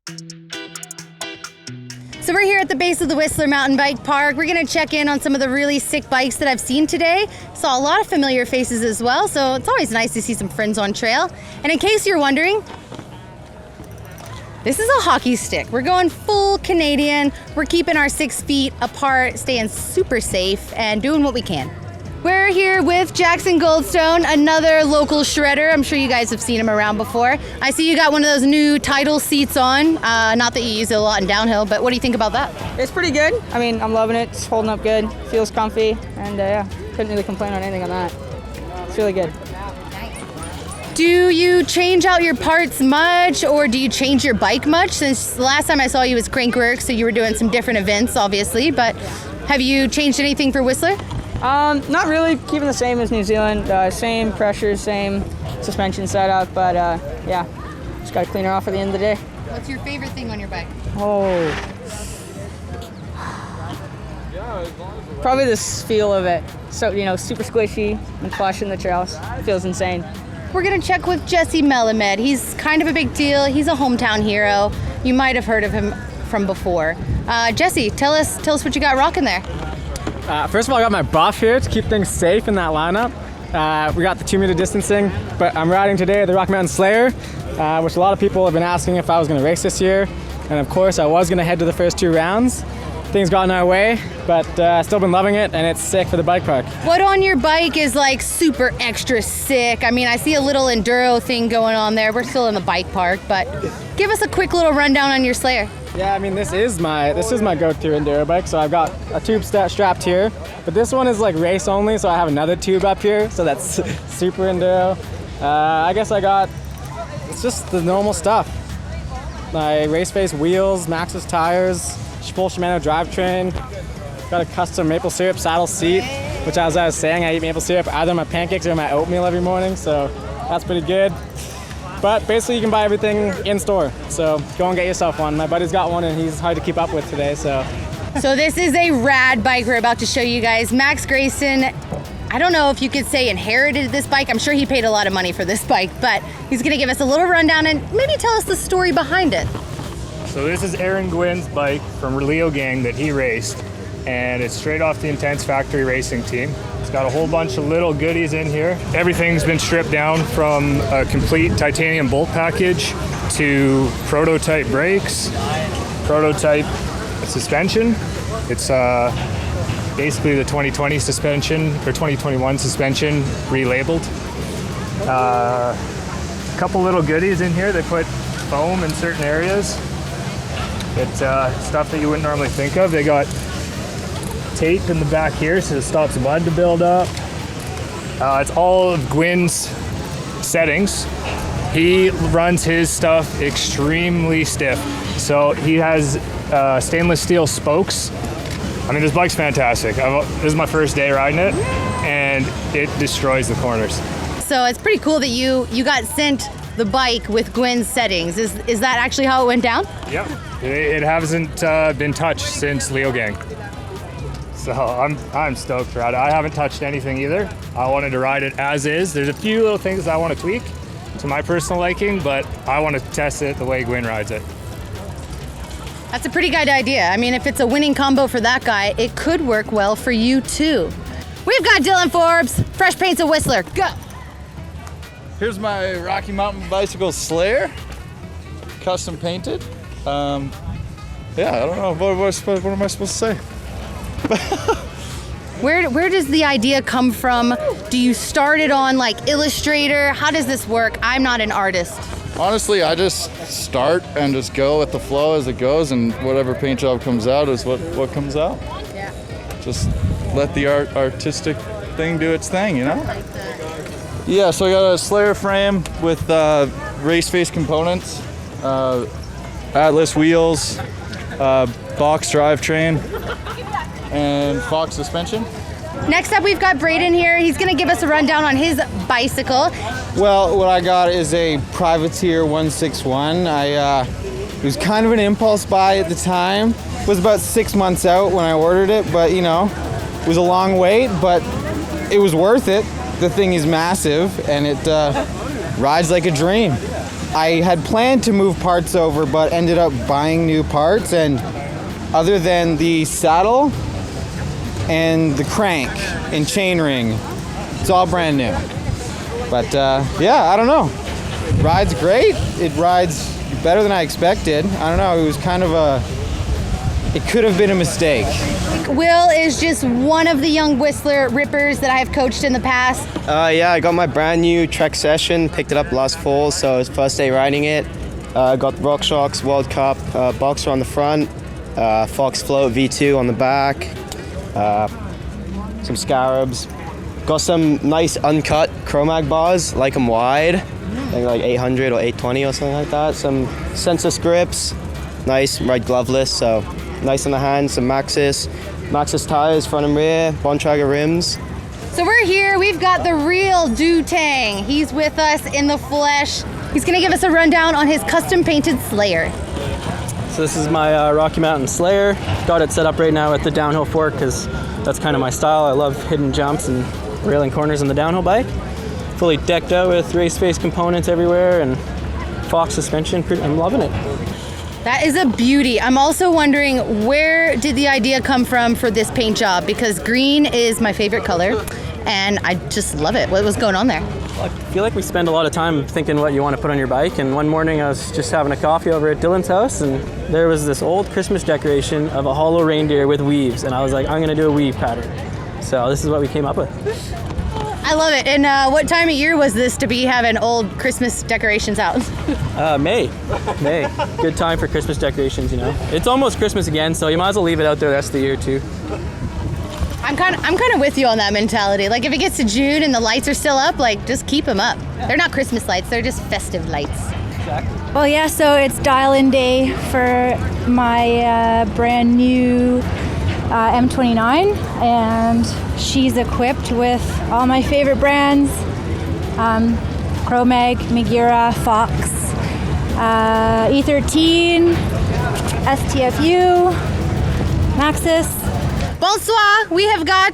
So we're here at the base of the Whistler Mountain Bike Park. We're gonna check in on some of the really sick bikes that I've seen today. Saw a lot of familiar faces as well, so it's always nice to see some friends on trail. And in case you're wondering, this is a hockey stick. We're going full Canadian. We're keeping our 6 feet apart, staying super safe, and doing what we can. We're here with Jackson Goldstone, another local shredder. I'm sure you guys have seen him around before. I see you got one of those new Tidal seats on. Not that you use it a lot in downhill, but what do you think about that? It's pretty good. I mean, I'm loving it. It's holding up good. Feels comfy, and yeah, couldn't really complain on anything on that. It's really good. Do you change out your parts much, or do you change your bike much? Since the last time I saw you was Crankwork, so you were doing some different events, obviously, but have you changed anything for Whistler? Not really. Keeping the same as New Zealand. Same pressure, same suspension setup, but yeah, just got to clean her off at the end of the day. What's your favorite thing on your bike? Oh, probably the feel of it. So, you know, super squishy and plush in the trails. Feels insane. We're gonna check with Jessie Melamed. He's kind of a big deal. He's a hometown hero. You might have heard of him from before. Jessie, tell us what you got rocking there. First of all, I got my buff here to keep things safe in that lineup. We got the 2-meter distancing, but I'm riding today the Rocky Mountain Slayer, which a lot of people have been asking if I was going to race this year. And of course, I was going to head to the first 2 rounds. Things got in our way, but still been loving it, and it's sick for the bike park. What on your bike is like super extra sick? I mean, I see a little enduro thing going on there. We're still in the bike park, but give us a quick little rundown on your Slayer. Yeah, I mean, this is my go-to enduro bike. So I've got a tube strapped here, but this one is like race only, so I have another tube up here, so that's super enduro. I guess it's just the normal stuff. My race face wheels, Maxxis tires, full Shimano drivetrain. Got a custom maple syrup saddle seat, which as I was saying, I eat maple syrup either in my pancakes or in my oatmeal every morning, so that's pretty good. But basically you can buy everything in store, so go and get yourself one. My buddy's got one and he's hard to keep up with today, so. So this is a rad bike we're about to show you guys. Max Grayson, I don't know if you could say inherited this bike. I'm sure he paid a lot of money for this bike, but he's gonna give us a little rundown and maybe tell us the story behind it. So this is Gwin's bike from Leo Gang that he raced, and it's straight off the Intense Factory Racing team. It's got a whole bunch of little goodies in here. Everything's been stripped down from a complete titanium bolt package to prototype brakes, prototype suspension. It's basically the 2020 suspension or 2021 suspension relabeled. A couple little goodies in here. They put foam in certain areas. It's stuff that you wouldn't normally think of. They got tape in the back here so it stops mud to build up. It's all of Gwin's settings. He runs his stuff extremely stiff. So he has stainless steel spokes. I mean, this bike's fantastic. This is my first day riding it, and it destroys the corners. So it's pretty cool that you got sent the bike with Gwin's settings. Is that actually how it went down? Yep. It hasn't been touched since Leo Gang. So I'm stoked to ride it. I haven't touched anything either. I wanted to ride it as is. There's a few little things I want to tweak to my personal liking, but I want to test it the way Gwin rides it. That's a pretty good idea. I mean, if it's a winning combo for that guy, it could work well for you too. We've got Dylan Forbes, Fresh Paints of Whistler. Go! Here's my Rocky Mountain Bicycle Slayer, custom painted. Yeah, I don't know, what am I supposed to say? Where does the idea come from? Do you start it on like Illustrator? How does this work? I'm not an artist. Honestly, I just start and just go with the flow as it goes, and whatever paint job comes out is what comes out. Yeah. Just let the artistic thing do its thing, you know? I like that. Yeah, so I got a Slayer frame with race face components, Atlas wheels, box drivetrain, and Fox suspension. Next up, we've got Braden here. He's going to give us a rundown on his bicycle. Well, what I got is a Privateer 161. It was kind of an impulse buy at the time. It was about 6 months out when I ordered it, but you know, it was a long wait, but it was worth it. The thing is massive, and it rides like a dream. I had planned to move parts over, but ended up buying new parts. And other than the saddle and the crank and chainring, it's all brand new. But yeah, I don't know. Rides great. It rides better than I expected. I don't know. It was kind of it could have been a mistake. Will is just one of the young Whistler rippers that I have coached in the past. Yeah, I got my brand new Trek Session, picked it up last fall, so it's first day riding it. Got RockShox World Cup boxer on the front, Fox Float V2 on the back, some scarabs. Got some nice uncut Chromag bars, like them wide, I think like 800 or 820 or something like that. Some Sensus grips, nice, ride gloveless, so nice on the hands. Some Maxxis tires, front and rear, Bontrager rims. So we're here, we've got the real Dutang. He's with us in the flesh. He's gonna give us a rundown on his custom painted Slayer. So this is my Rocky Mountain Slayer. Got it set up right now at the downhill fork because that's kind of my style. I love hidden jumps and railing corners on the downhill bike. Fully decked out with race face components everywhere and Fox suspension. I'm loving it. That is a beauty. I'm also wondering, where did the idea come from for this paint job? Because green is my favorite color and I just love it. What was going on there? I feel like we spend a lot of time thinking what you want to put on your bike, and one morning I was just having a coffee over at Dylan's house and there was this old Christmas decoration of a hollow reindeer with weaves, and I was like, I'm gonna do a weave pattern. So this is what we came up with. I love it. And what time of year was this to be having old Christmas decorations out? May. Good time for Christmas decorations, you know. It's almost Christmas again, so you might as well leave it out there the rest of the year too. I'm kind of with you on that mentality. Like, if it gets to June and the lights are still up, like, just keep them up. They're not Christmas lights, they're just festive lights. Exactly. Well, yeah, so it's dial-in day for my brand new M29, and she's equipped with all my favorite brands, Chromag, Megura, Fox, E13, STFU, Maxxis. Bonsoir, we have got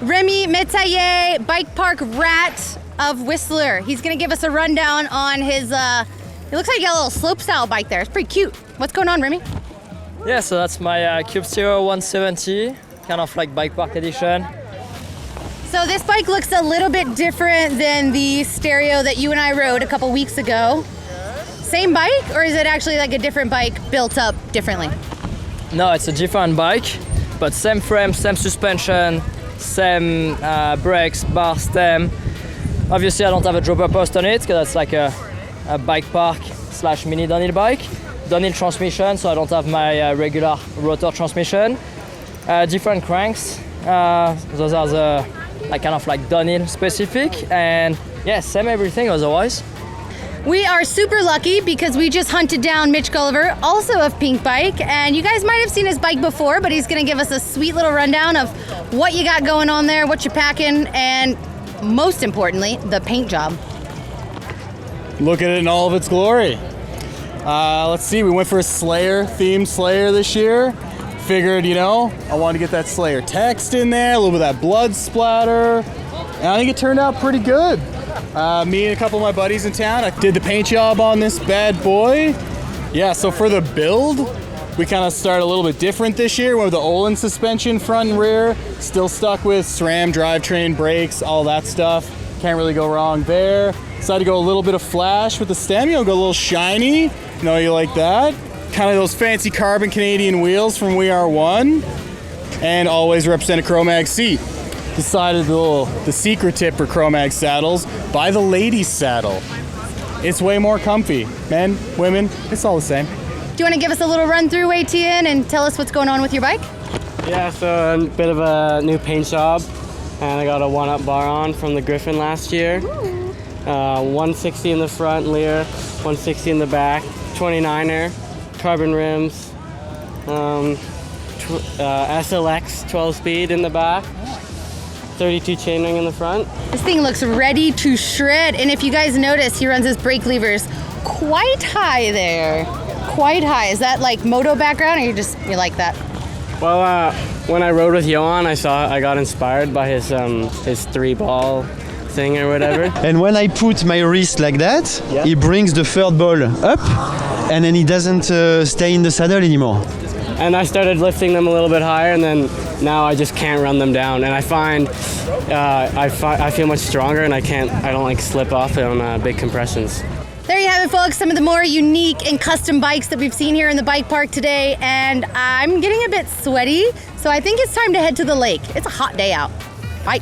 Remy Métayer, bike park rat of Whistler. He's gonna give us a rundown on his, it looks like he got a little slope style bike there. It's pretty cute. What's going on, Remy? Yeah, so that's my Cube Zero 170, kind of like bike park edition. So this bike looks a little bit different than the stereo that you and I rode a couple weeks ago. Same bike, or is it actually like a different bike built up differently? No, it's a different bike, but same frame, same suspension, same brakes, bar stem. Obviously I don't have a dropper post on it because that's like a bike park / mini downhill bike. Downhill transmission, so I don't have my regular rotor transmission. Different cranks, those are the kind of like downhill specific, and yeah, same everything otherwise. We are super lucky because we just hunted down Mitch Gulliver, also of Pinkbike, and you guys might have seen his bike before, but he's gonna give us a sweet little rundown of what you got going on there, what you're packing, and most importantly, the paint job. Look at it in all of its glory. Let's see, we went for a Slayer, themed Slayer this year. Figured, you know, I wanted to get that Slayer text in there, a little bit of that blood splatter, and I think it turned out pretty good. Me and a couple of my buddies in town, I did the paint job on this bad boy. Yeah, so for the build, we kind of started a little bit different this year. Went with the Olin suspension front and rear, still stuck with SRAM drivetrain, brakes, all that stuff. Can't really go wrong there. Decided to go a little bit of flash with the stem, you know, go a little shiny. You know, you like that. Kind of those fancy carbon Canadian wheels from We Are One. And always represent a Chromag seat. Decided the secret tip for Chromag saddles, buy the ladies saddle. It's way more comfy. Men, women, it's all the same. Do you want to give us a little run through, ATN, and tell us what's going on with your bike? Yeah, so a bit of a new paint job, and I got a one-up bar on from the Griffin last year. 160 in the front Lear, 160 in the back, 29er, carbon rims, SLX 12-speed in the back, 32 chainring in the front. This thing looks ready to shred, and if you guys notice, he runs his brake levers quite high there. Quite high. Is that like moto background, or you like that? Well, when I rode with Johan, I got inspired by his 3-ball thing or whatever. And when I put my wrist like that, he brings the third ball up, and then he doesn't stay in the saddle anymore. And I started lifting them a little bit higher, and then now I just can't run them down. And I find I feel much stronger, and I don't like slip off on big compressions. There you have it, folks, some of the more unique and custom bikes that we've seen here in the bike park today, and I'm getting a bit sweaty, so I think it's time to head to the lake. It's a hot day out. Bye.